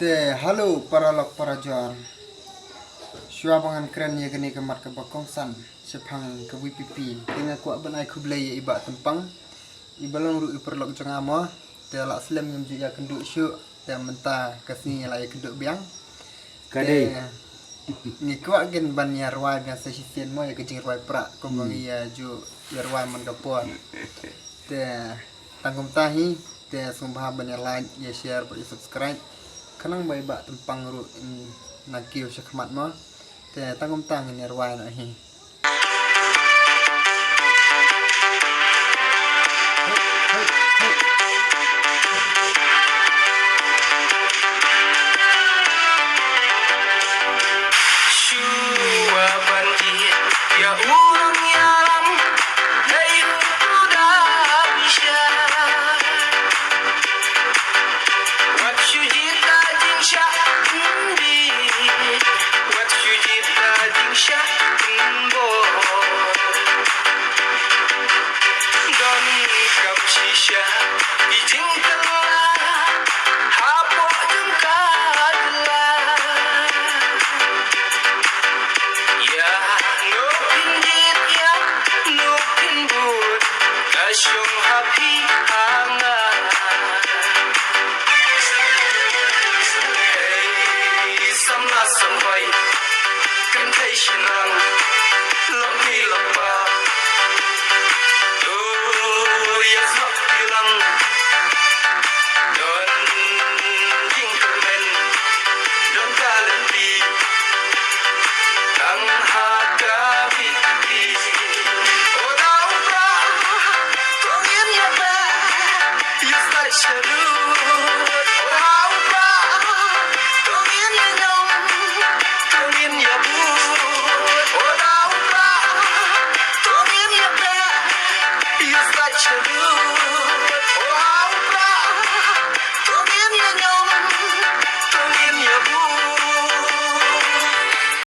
Halo paralok parajuan. Syuabangan keren ya gini kemat ke bakongsan sepang ke WPP dengan kuat benai kublai iba tempang ibalong ru iperlok jangama te lak slam yang juga kynduh syuk te Mynta ke sngi lai kynduh biang Kadai ni kuat gen ban ya rwai biang sesien mo ya kejing rwai prak kumbang ya ju ya rwai man kapon te tangkum tahi te sumpah ban ya like ya share ya subscribe kanang bai ba tempang ru nakiu syakmat mo te tangkum tang ni rwai na hi You